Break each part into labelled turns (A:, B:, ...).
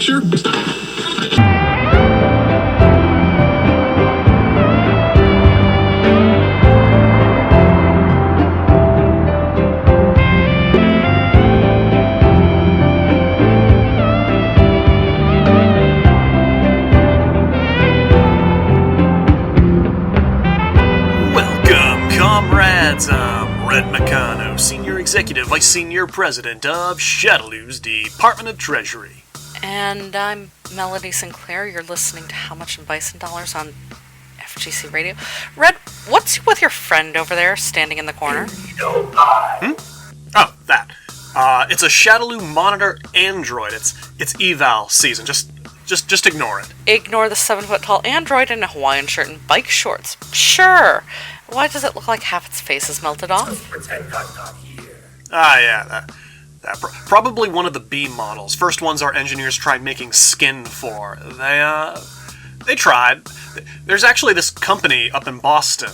A: Sure.
B: I'm Red McCano, Senior Executive Vice Senior President of Shadaloo's Department of Treasury.
C: And I'm Melody Sinclair. You're listening to How Much in Bison Dollars on FGC Radio. Red, what's with your friend over there standing in the corner?
B: Oh, that. It's a Shadaloo monitor android. It's eval season. Just ignore it.
C: Ignore the 7-foot-tall android in a Hawaiian shirt and bike shorts. Sure. Why does it look like half its face is melted off?
A: Pretend I'm not here.
B: Yeah, that probably one of the B models. First ones our engineers tried making skin for. They tried. There's actually this company up in Boston,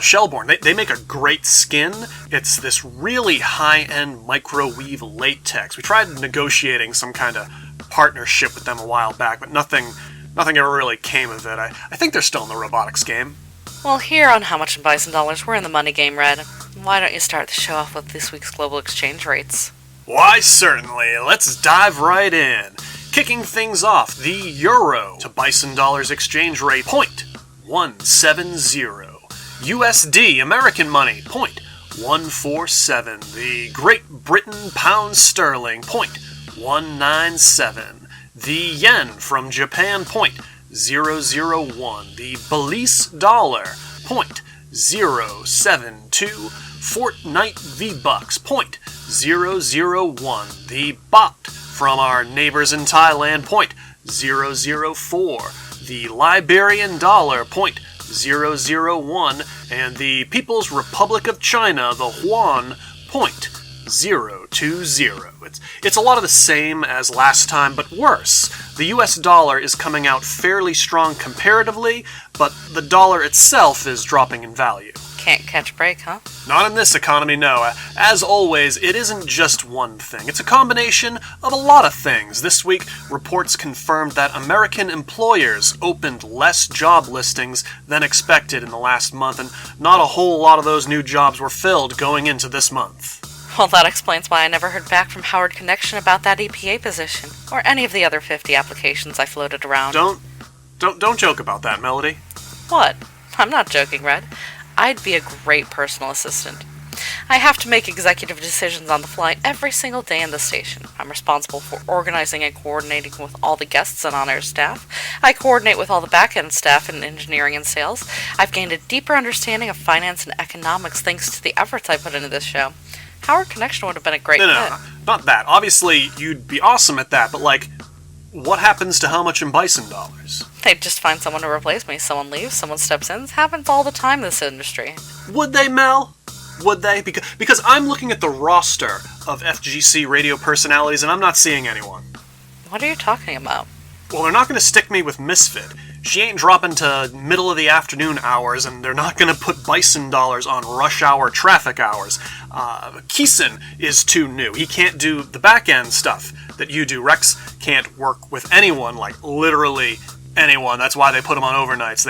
B: Shelbourne. They make a great skin. It's this really high-end microweave latex. We tried negotiating some kind of partnership with them a while back, but nothing ever really came of it. I think they're still in the robotics game.
C: Well, here on How Much in Bison Dollars, we're in the money game, Red. Why don't you start the show off with this week's global exchange rates?
B: Why, certainly. Let's dive right in. Kicking things off, the euro to Bison Dollars exchange rate, 0.170. USD, American money, 0.147. The Great Britain pound sterling, 0.197. The yen from Japan, 0.001. The Belize dollar, 0.072. Fortnite V-Bucks, 0.001. The baht from our neighbors in Thailand, 0.004. The Liberian dollar, 0.001. And the People's Republic of China, the yuan, 0.020. It's a lot of the same as last time, but worse. The US dollar is coming out fairly strong comparatively, but the dollar itself is dropping in value.
C: Can't catch a break, huh?
B: Not in this economy, no. As always, it isn't just one thing. It's a combination of a lot of things. This week, reports confirmed that American employers opened less job listings than expected in the last month, and not a whole lot of those new jobs were filled going into this month.
C: Well, that explains why I never heard back from Howard Connection about that EPA position, or any of the other 50 applications I floated around.
B: Don't joke about that, Melody.
C: What? I'm not joking, Red. I'd be a great personal assistant. I have to make executive decisions on the fly every single day in the station. I'm responsible for organizing and coordinating with all the guests and on-air staff. I coordinate with all the back-end staff in engineering and sales. I've gained a deeper understanding of finance and economics thanks to the efforts I put into this show. Howard Connection would have been a great fit.
B: No, not that. Obviously, you'd be awesome at that, but what happens to How Much in Bison Dollars?
C: They'd just find someone to replace me. Someone leaves, someone steps in. It happens all the time in this industry.
B: Would they, Mel? Would they? Because I'm looking at the roster of FGC radio personalities and I'm not seeing anyone.
C: What are you talking about?
B: Well, they're not going to stick me with Misfit. She ain't dropping to middle of the afternoon hours, and they're not going to put Bison Dollars on rush hour traffic hours. Keeson is too new. He can't do the back-end stuff that you do. Rex can't work with anyone, literally anyone. That's why they put him on overnights.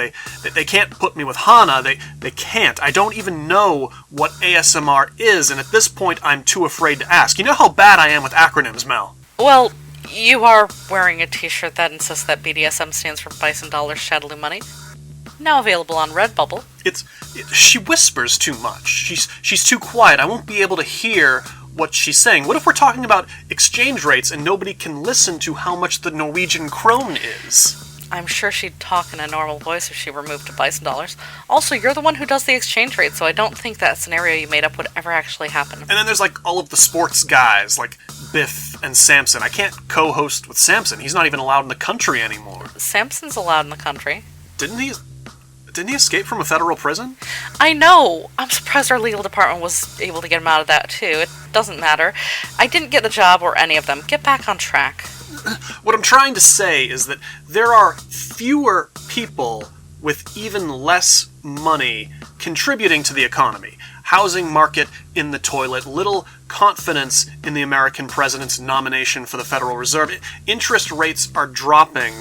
B: They can't put me with Hannan. They can't. I don't even know what ASMR is, and at this point, I'm too afraid to ask. You know how bad I am with acronyms, Mel?
C: Well, you are wearing a t-shirt that insists that BDSM stands for Bison Dollars Shadaloo Money. Now available on Redbubble.
B: She whispers too much. She's too quiet. I won't be able to hear what she's saying. What if we're talking about exchange rates and nobody can listen to how much the Norwegian krone is?
C: I'm sure she'd talk in a normal voice if she were moved to Bison Dollars. Also, you're the one who does the exchange rate, so I don't think that scenario you made up would ever actually happen.
B: And then there's all of the sports guys, like Biff and Samson. I can't co-host with Samson. He's not even allowed in the country anymore.
C: Samson's allowed in the country.
B: Didn't he escape from a federal prison?
C: I know! I'm surprised our legal department was able to get him out of that, too. It doesn't matter. I didn't get the job or any of them. Get back on track.
B: What I'm trying to say is that there are fewer people with even less money contributing to the economy. housing market in the toilet, little confidence in the American president's nomination for the Federal Reserve. Interest rates are dropping.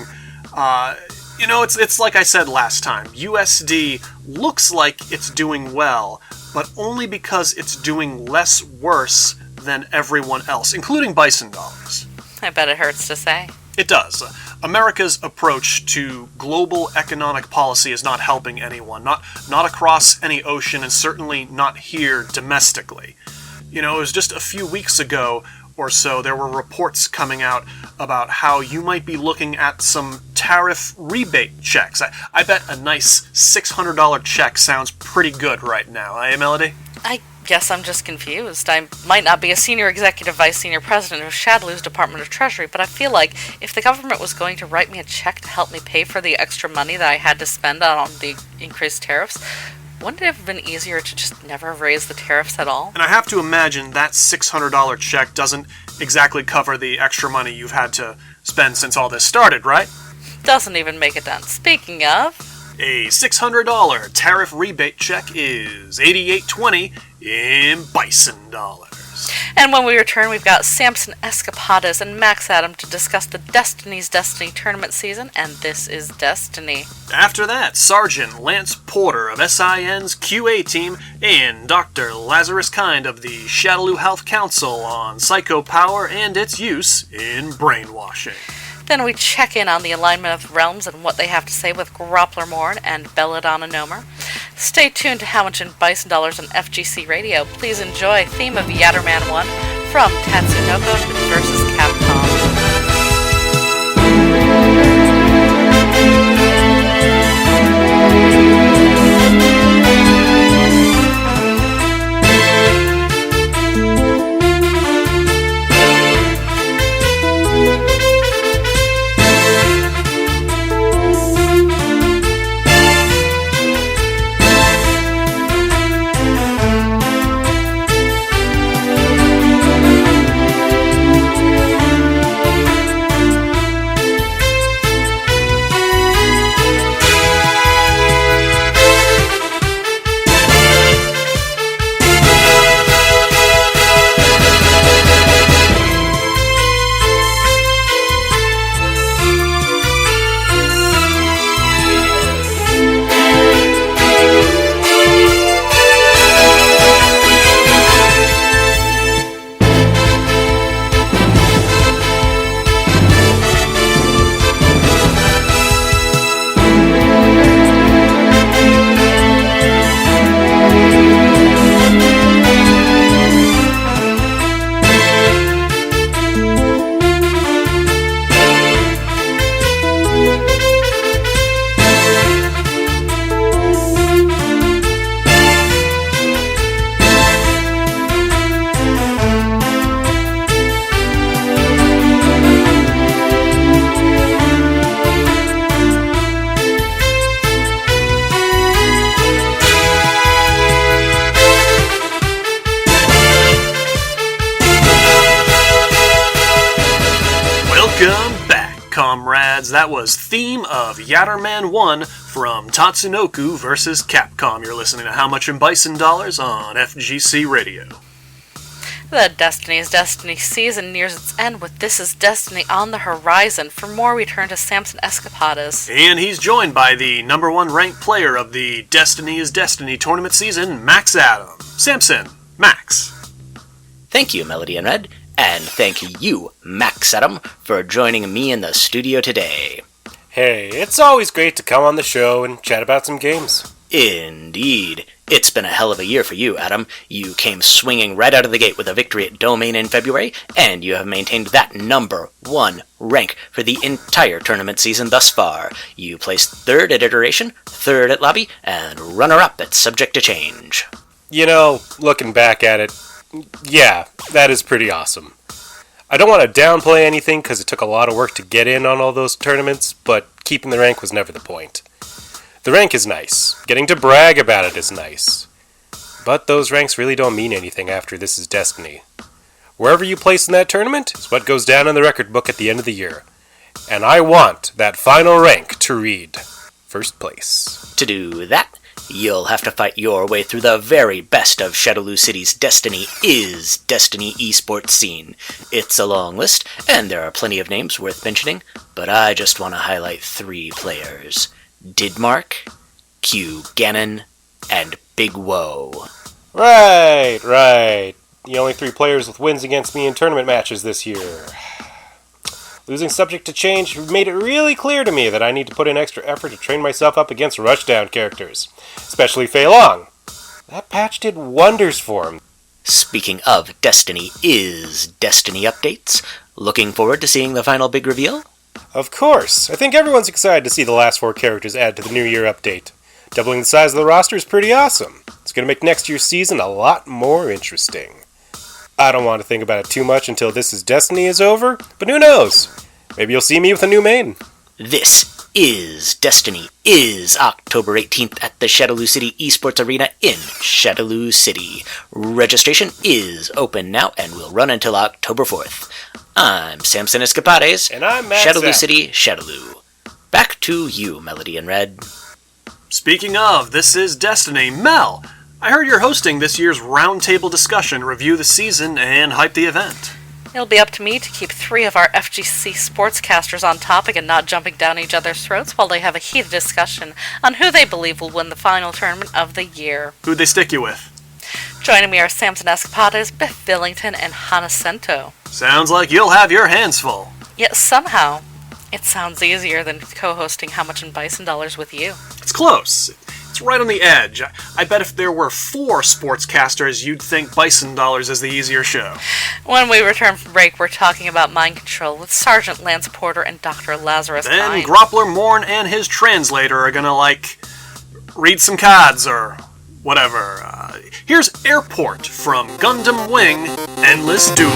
B: It's like I said last time. USD looks like it's doing well, but only because it's doing less worse than everyone else, including Bison dollars.
C: I bet it hurts to say.
B: It does. America's approach to global economic policy is not helping anyone, not across any ocean, and certainly not here domestically. It was just a few weeks ago or so, there were reports coming out about how you might be looking at some tariff rebate checks. I bet a nice $600 check sounds pretty good right now, eh, Melody?
C: I guess I'm just confused. I might not be a senior executive vice senior president of Shadley's Department of Treasury, but I feel like if the government was going to write me a check to help me pay for the extra money that I had to spend on the increased tariffs, wouldn't it have been easier to just never raise the tariffs at all?
B: And I have to imagine that $600 check doesn't exactly cover the extra money you've had to spend since all this started, right?
C: Doesn't even make a dent. Speaking of,
B: a $600 tariff rebate check is $88.20 in Bison dollars.
C: And when we return, we've got Samson, Escapades, and MAXAdam to discuss the Destiny's Destiny tournament season, and this is Destiny.
B: After that, Sergeant Lance Porter of SIN's QA team and Dr. Lazarus Kind of the Shadaloo Health Council on psychopower and its use in brainwashing.
C: Then we check in on the alignment of realms and what they have to say with Groppler, Mourn, and Belladonna, Nomer. Stay tuned to How Much in Bison Dollars on FGC Radio. Please enjoy theme of Yatterman 1 from Tatsunoko vs. Capcom.
B: Comrades, that was theme of Yatterman 1 from Tatsunoko vs. Capcom. You're listening to How Much in Bison Dollars on FGC Radio.
C: The Destiny's Destiny season nears its end with This Is Destiny on the horizon. For more, we turn to Samson Escapades.
B: And he's joined by the number one ranked player of the Destiny's Destiny tournament season, MAXAdam. Samson, Max.
A: Thank you, Melody and Red. And thank you, MAXAdam, for joining me in the studio today.
D: Hey, it's always great to come on the show and chat about some games.
A: Indeed. It's been a hell of a year for you, Adam. You came swinging right out of the gate with a victory at Domain in February, and you have maintained that number one rank for the entire tournament season thus far. You placed third at Iteration, third at Lobby, and runner-up at Subject to Change.
D: You know, looking back at it, yeah, that is pretty awesome. I don't want to downplay anything because it took a lot of work to get in on all those tournaments, but keeping the rank was never the point. The rank is nice. Getting to brag about it is nice. But those ranks really don't mean anything after This Is Destiny. Wherever you place in that tournament is what goes down in the record book at the end of the year. And I want that final rank to read first place.
A: To do that, You'll have to fight your way through the very best of Shadaloo City's Destiny is Destiny esports scene. It's a long list, and there are plenty of names worth mentioning, but I just want to highlight 3 players. Didmark, Q Gannon, and Big Woe.
D: Right. The only 3 players with wins against me in tournament matches this year. Losing subject to change made it really clear to me that I need to put in extra effort to train myself up against rushdown characters, especially Fei Long. That patch did wonders for him.
A: Speaking of Destiny is Destiny updates, looking forward to seeing the final big reveal?
D: Of course. I think everyone's excited to see the last 4 characters added to the New Year update. Doubling the size of the roster is pretty awesome. It's going to make next year's season a lot more interesting. I don't want to think about it too much until This Is Destiny is over, but who knows? Maybe you'll see me with a new main.
A: This is Destiny is October 18th at the Shadaloo City Esports Arena in Shadaloo City. Registration is open now and will run until October 4th. I'm Samson Escapades.
D: And I'm MAXAdam.
A: Shadaloo City, Shadaloo. Back to you, Melody and Red.
B: Speaking of This Is Destiny, Mel, I heard you're hosting this year's roundtable discussion, review the season, and hype the event.
C: It'll be up to me to keep 3 of our FGC sportscasters on topic and not jumping down each other's throats while they have a heated discussion on who they believe will win the final tournament of the year.
B: Who'd they stick you with?
C: Joining me are Samson Escapades, Biff Billington, and Hannan.
B: Sounds like you'll have your hands full.
C: Yet somehow, it sounds easier than co-hosting How Much in Bison Dollars with you.
B: It's close. It's right on the edge. I bet if there were 4 sportscasters, you'd think Bison Dollars is the easier show.
C: When we return from break, we're talking about mind control with Sergeant Lance Porter and Dr. Lazarus.
B: Then Groppler, Mourn, and his translator are gonna, read some cards or whatever. Here's Airport from Gundam Wing Endless Duel.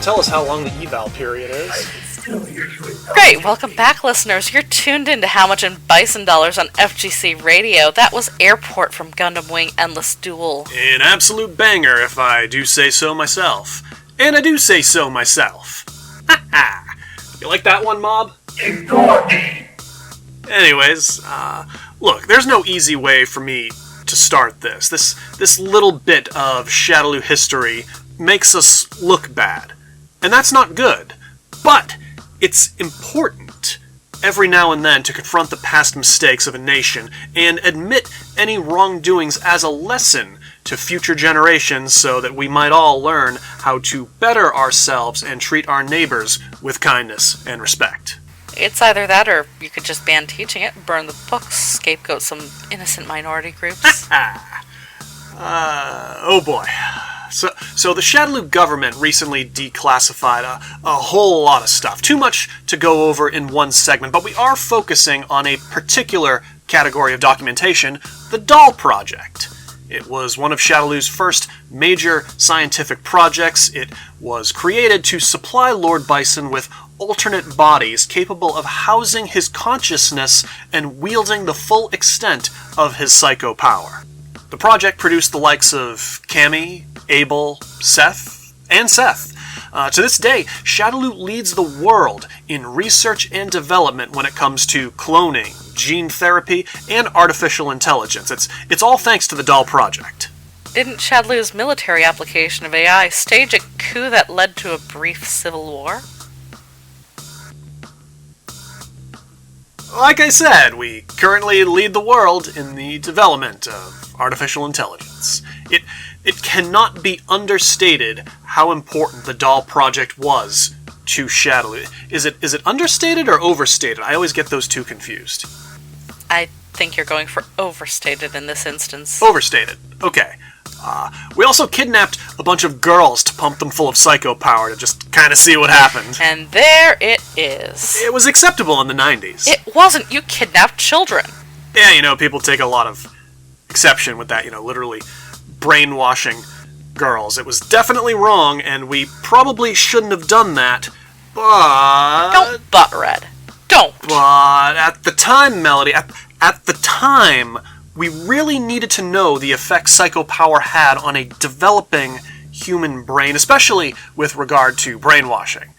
B: Tell us how long the eval period is.
C: Great, welcome back, listeners. You're tuned in to How Much in Bison Dollars on FGC Radio. That was Airport from Gundam Wing Endless Duel.
B: An absolute banger, if I do say so myself. And I do say so myself. Ha ha! You like that one, Mob?
E: Ignore me!
B: Anyways, look, there's no easy way for me to start this. This little bit of Shadaloo history makes us look bad. And that's not good. But it's important every now and then to confront the past mistakes of a nation and admit any wrongdoings as a lesson to future generations so that we might all learn how to better ourselves and treat our neighbors with kindness and respect.
C: It's either that or you could just ban teaching it, burn the books, scapegoat some innocent minority groups.
B: Oh boy. So the Shadaloo government recently declassified a whole lot of stuff. Too much to go over in one segment, but we are focusing on a particular category of documentation, the Doll Project. It was one of Shadaloo's first major scientific projects. It was created to supply Lord Bison with alternate bodies capable of housing his consciousness and wielding the full extent of his psycho power. The project produced the likes of Cammy, Abel, Seth, and Seth. To this day, Shadaloo leads the world in research and development when it comes to cloning, gene therapy, and artificial intelligence. It's all thanks to the Doll Project.
C: Didn't Shadaloo's military application of AI stage a coup that led to a brief civil war?
B: Like I said, we currently lead the world in the development of artificial intelligence. It cannot be understated how important the Doll Project was to Shadaloo. Is it understated or overstated? I always get those two confused.
C: I think you're going for overstated in this instance.
B: Overstated. Okay. We also kidnapped a bunch of girls to pump them full of psycho power to just kind of see what happened.
C: And there it is.
B: It was acceptable in the 90s.
C: It wasn't. You kidnapped children.
B: Yeah, people take a lot of exception with that, literally brainwashing girls. It was definitely wrong, and we probably shouldn't have done that, but...
C: Don't butt Red. Don't.
B: But at the time, Melody, at the time, we really needed to know the effect psycho power had on a developing human brain, especially with regard to brainwashing.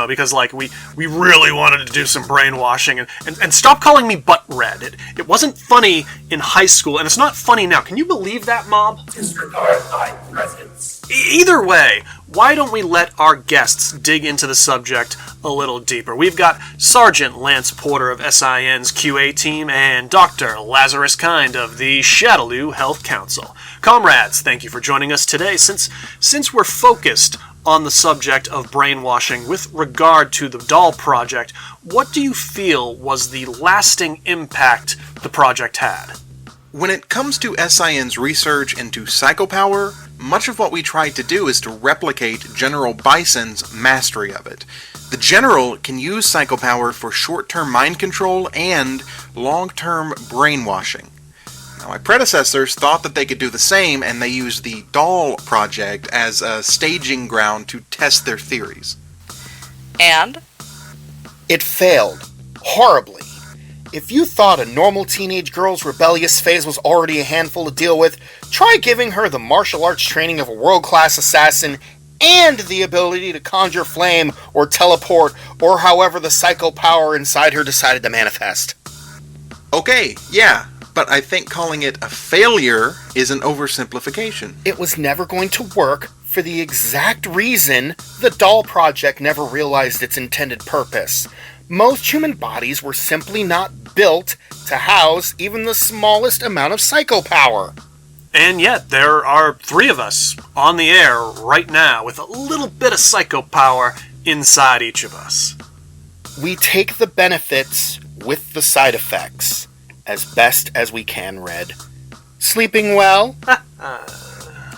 B: Because, we really wanted to do some brainwashing, and stop calling me butt red. It wasn't funny in high school, and it's not funny now. Can you believe that, Mob?
E: Disregard my presence.
B: Either way, why don't we let our guests dig into the subject a little deeper? We've got Sergeant Lance Porter of SIN's QA team and Dr. Lazarus Kind of the Shadaloo Health Council. Comrades, thank you for joining us today. Since we're focused on the subject of brainwashing with regard to the Doll Project, what do you feel was the lasting impact the project had?
F: When it comes to SIN's research into psychopower, much of what we tried to do is to replicate General Bison's mastery of it. The General can use psychopower for short-term mind control and long-term brainwashing. Now, my predecessors thought that they could do the same, and they used the Doll Project as a staging ground to test their theories.
C: And?
G: It failed. Horribly. If you thought a normal teenage girl's rebellious phase was already a handful to deal with, try giving her the martial arts training of a world-class assassin and the ability to conjure flame or teleport or however the psycho power inside her decided to manifest.
F: Okay, yeah, but I think calling it a failure is an oversimplification.
G: It was never going to work for the exact reason the Doll Project never realized its intended purpose. Most human bodies were simply not built to house even the smallest amount of psycho power.
B: And yet, there are 3 of us on the air right now with a little bit of psycho power inside each of us.
G: We take the benefits with the side effects as best as we can, Red. Sleeping well?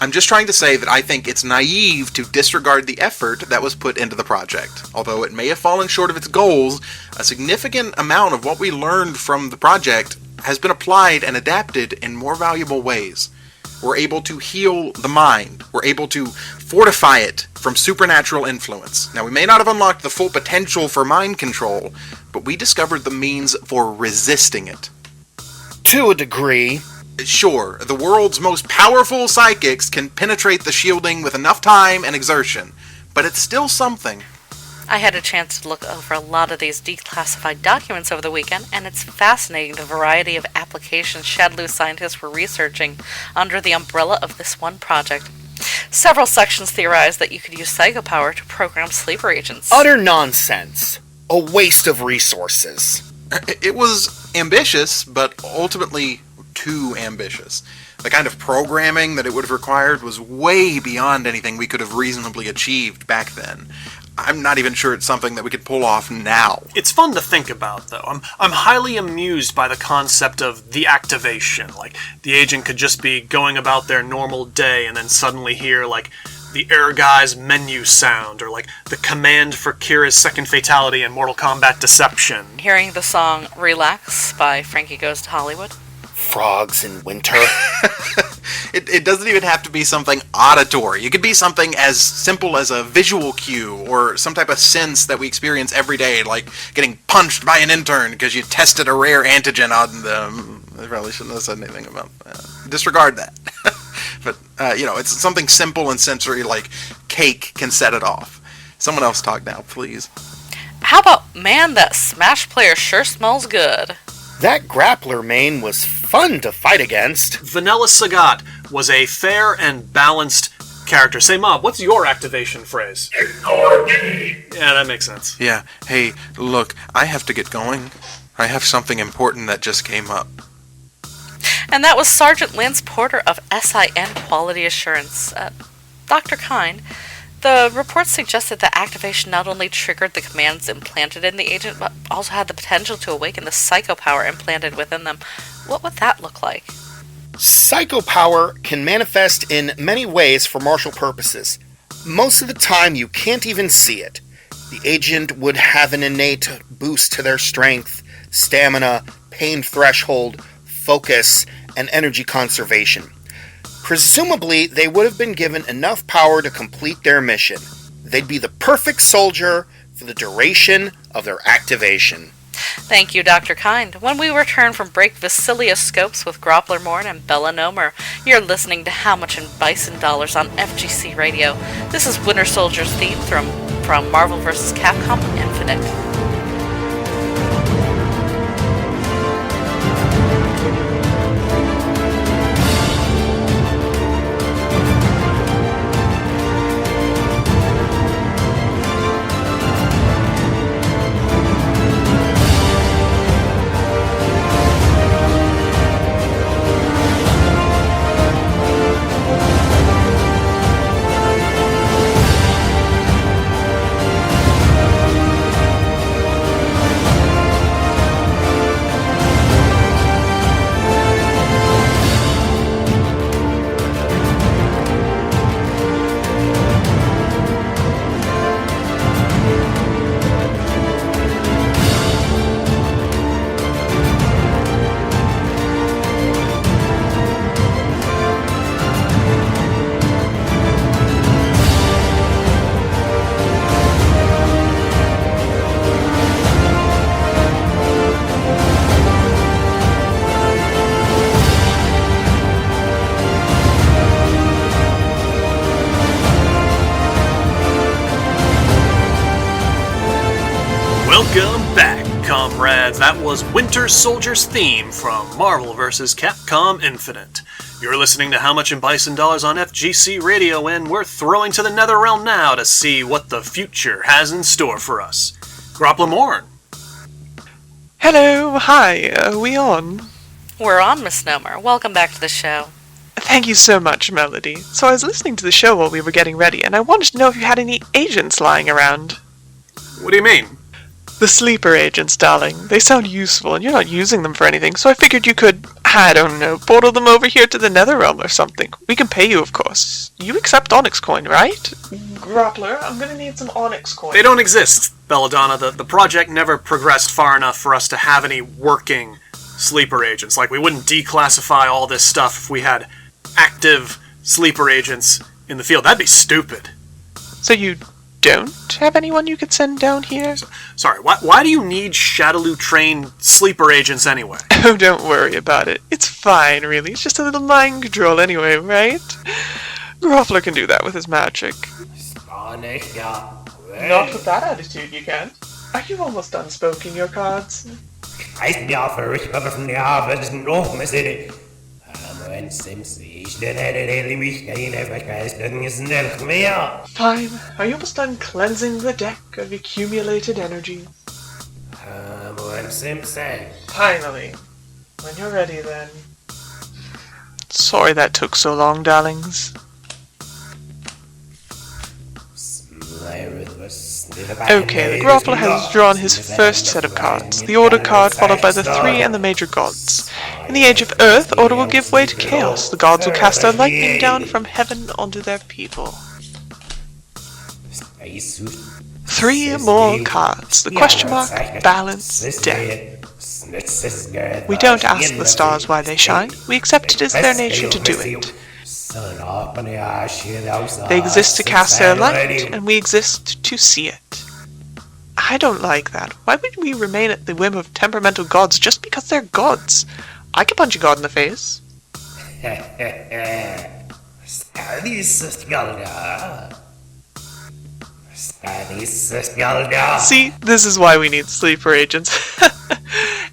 F: I'm just trying to say that I think it's naive to disregard the effort that was put into the project. Although it may have fallen short of its goals, a significant amount of what we learned from the project has been applied and adapted in more valuable ways. We're able to heal the mind. We're able to fortify it from supernatural influence. Now, we may not have unlocked the full potential for mind control, but we discovered the means for resisting it.
G: To a degree.
F: Sure, the world's most powerful psychics can penetrate the shielding with enough time and exertion, but it's still something.
C: I had a chance to look over a lot of these declassified documents over the weekend, and it's fascinating the variety of applications Shadaloo scientists were researching under the umbrella of this one project. Several sections theorized that you could use psychopower to program sleeper agents.
G: Utter nonsense. A waste of resources.
F: It was ambitious, but ultimately too ambitious. The kind of programming that it would have required was way beyond anything we could have reasonably achieved back then. I'm not even sure it's something that we could pull off now.
B: It's fun to think about, though. I'm highly amused by the concept of the activation. Like, the agent could just be going about their normal day and then suddenly hear, the Air Guy's menu sound, or, the command for Kira's second fatality in Mortal Kombat Deception.
C: Hearing the song Relax by Frankie Goes to Hollywood.
G: Frogs in winter.
F: It doesn't even have to be something auditory. It could be something as simple as a visual cue or some type of sense that we experience every day, like getting punched by an intern because you tested a rare antigen on them. I probably shouldn't have said anything about that. Disregard that. But, it's something simple and sensory like cake can set it off. Someone else talk now, please.
C: How about, man, that Smash player sure smells good.
G: That Groppler main was fun to fight against.
B: Vanilla Sagat was a fair and balanced character. Say, Mob, what's your activation phrase?
E: Ignore me.
B: Yeah, that makes sense.
F: Yeah, hey, look, I have to get going. I have something important that just came up.
C: And that was Sergeant Lance Porter of SIN Quality Assurance. Dr. Kind, the report suggested that activation not only triggered the commands implanted in the agent, but also had the potential to awaken the psychopower implanted within them. What would that look like?
G: Psychopower can manifest in many ways for martial purposes. Most of the time, you can't even see it. The agent would have an innate boost to their strength, stamina, pain threshold, focus, and energy conservation. Presumably, they would have been given enough power to complete their mission. They'd be the perfect soldier for the duration of their activation.
C: Thank you, Dr. Kind. When we return from break, Vasilioscopes with Groppler, Mourn, and Nomer. You're listening to How Much in Bison Dollars on FGC Radio. This is Winter Soldier's theme from Marvel vs. Capcom Infinite.
B: Welcome back, comrades. That was Winter Soldier's theme from Marvel vs. Capcom Infinite. You're listening to How Much in Bison Dollars on FGC Radio, and we're throwing to the Netherrealm now to see what the future has in store for us. Groppler Mourn.
H: Hello, hi, are we on?
C: We're on, Miss Nomer. Welcome back to the show.
H: Thank you so much, Melody. So I was listening to the show while we were getting ready, and I wanted to know if you had any agents lying around.
B: What do you mean?
H: The sleeper agents, darling. They sound useful, and you're not using them for anything, so I figured you could, I don't know, portal them over here to the Netherrealm or something. We can pay you, of course. You accept Onyx coin, right? Groppler, I'm gonna need some Onyx coin.
B: They don't exist, Belladonna. The project never progressed far enough for us to have any working sleeper agents. Like, we wouldn't declassify all this stuff if we had active sleeper agents in the field. That'd be stupid.
H: So you don't have anyone you could send down here?
B: Sorry, why do you need Shadaloo-trained sleeper agents anyway?
H: Oh, don't worry about it. It's fine, really. It's just a little mind control anyway, right? Groppler can do that with his magic. Not with that attitude, you can't. Are you almost done spoking your cards? Fine. Are you almost done cleansing the deck of accumulated energy? Finally. When you're ready, then. Sorry that took so long, darlings. Okay, the Groppler has drawn his first set of cards. The Order card, followed by the three and the major gods. In the Age of Earth, Order will give way to chaos. The gods will cast their lightning down from heaven onto their people. 3 more cards. The question mark, balance, death. We don't ask the stars why they shine. We accept it as their nature to do it. They exist to cast their light, and we exist to see it. I don't like that. Why would we remain at the whim of temperamental gods just because they're gods? I could punch a god in the face. See, this is why we need sleeper agents.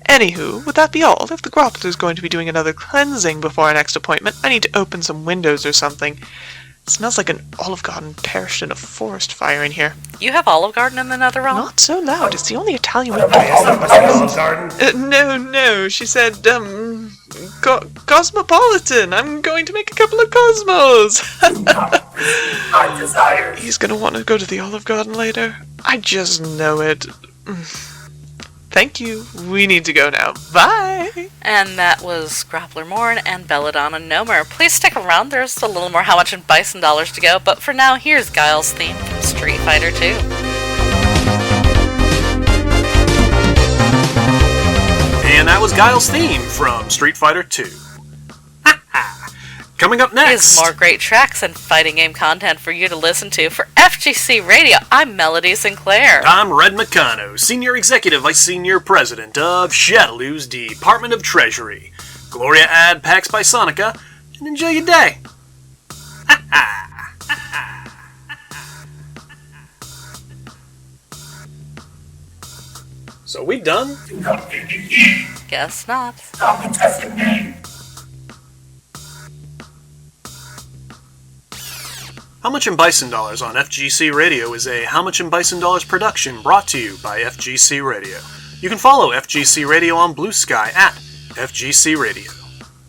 H: Anywho, would that be all? If the Groppler is going to be doing another cleansing before our next appointment, I need to open some windows or something. It smells like an Olive Garden perished in a forest fire in here.
C: You have Olive Garden in the Netherrealm?
H: Not so loud. It's the only Italian window. No. She said, cosmopolitan. I'm going to make a couple of cosmos. He's going to want to go to the Olive Garden later. I just know it. Thank you. We need to go now. Bye.
C: And that was Groppler, Mourn, and Belladonna, Nomer. Please stick around. There's a little more How Much in Bison dollars to go. But for now, here's Guile's theme from Street Fighter 2.
B: And that was Guile's theme from Street Fighter 2. Coming up next
C: is more great tracks and fighting game content for you to listen to. For FGC Radio, I'm Melody Sinclair.
B: I'm Red McCano, Senior Executive Vice Senior President of Shadaloo's Department of Treasury. Gloria ad Pax Bisonica, and enjoy your day. So we done?
C: Guess not.
E: Stop contesting me.
B: How Much in Bison Dollars on FGC Radio is a How Much in Bison Dollars production brought to you by FGC Radio. You can follow FGC Radio on Blue Sky at FGC Radio.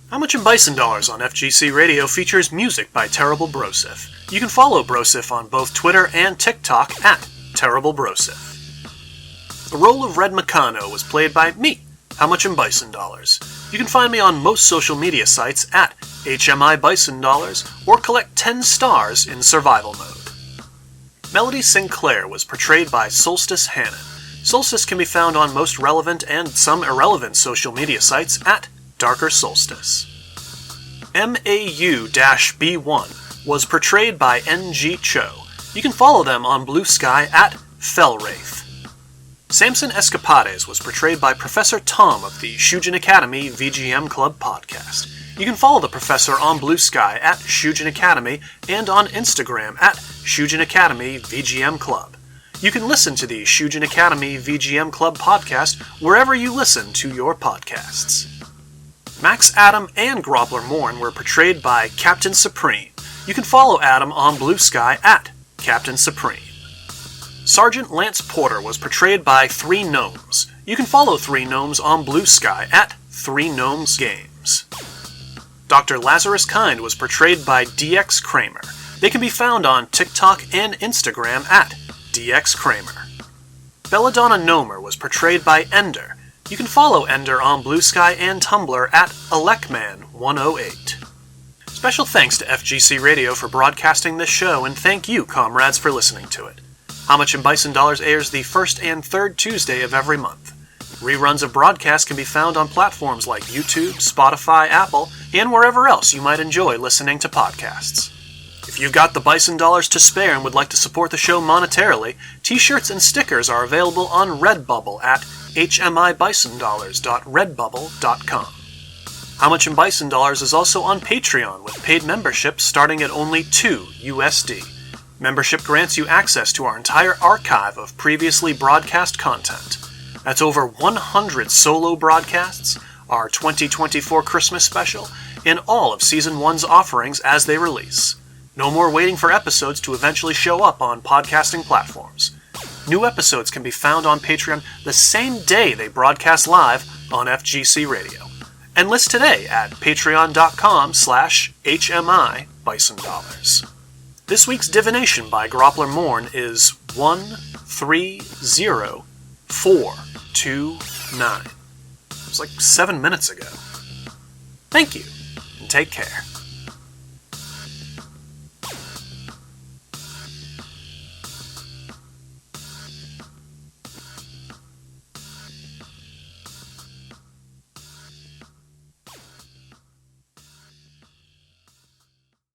B: How Much in Bison Dollars on FGC Radio features music by Terrible Brosif. You can follow Brosif on both Twitter and TikTok at Terrible Brosif. The role of Red McCano was played by me, How Much in Bison Dollars. You can find me on most social media sites at HMI Bison Dollars or collect 10 stars in survival mode. Melody Sinclair was portrayed by Solstice Hannan. Solstice can be found on most relevant and some irrelevant social media sites at Darker Solstice. MAU-B1 was portrayed by NG Cho. You can follow them on Blue Sky at Fellwraith. Samson Escapades was portrayed by Professor Tom of the Shujin Academy VGM Club podcast. You can follow the professor on Blue Sky at Shujin Academy and on Instagram at Shujin Academy VGM Club. You can listen to the Shujin Academy VGM Club podcast wherever you listen to your podcasts. MAXAdam and Groppler Mourn were portrayed by Captain Supreme. You can follow Adam on Blue Sky at Captain Supreme. Sergeant Lance Porter was portrayed by 3 Gnomes. You can follow 3 Gnomes on Blue Sky at 3 Gnomes Games. Dr. Lazarus Kind was portrayed by DXKramer. They can be found on TikTok and Instagram at DXKramer. Belladonna Nomer was portrayed by Ender. You can follow Ender on Blue Sky and Tumblr at Alekman108. Special thanks to FGC Radio for broadcasting this show, and thank you, comrades, for listening to it. How Much in Bison Dollars airs the first and third Tuesday of every month. Reruns of broadcasts can be found on platforms like YouTube, Spotify, Apple, and wherever else you might enjoy listening to podcasts. If you've got the Bison Dollars to spare and would like to support the show monetarily, t-shirts and stickers are available on Redbubble at hmibisondollars.redbubble.com. How Much in Bison Dollars is also on Patreon with paid memberships starting at only $2 USD. Membership grants you access to our entire archive of previously broadcast content. That's over 100 solo broadcasts, our 2024 Christmas special, and all of Season 1's offerings as they release. No more waiting for episodes to eventually show up on podcasting platforms. New episodes can be found on Patreon the same day they broadcast live on FGC Radio. Enlist today at patreon.com/HMI Bison Dollars. This week's divination by Groppler Mourn is 130429. It was like 7 minutes ago. Thank you, and take care.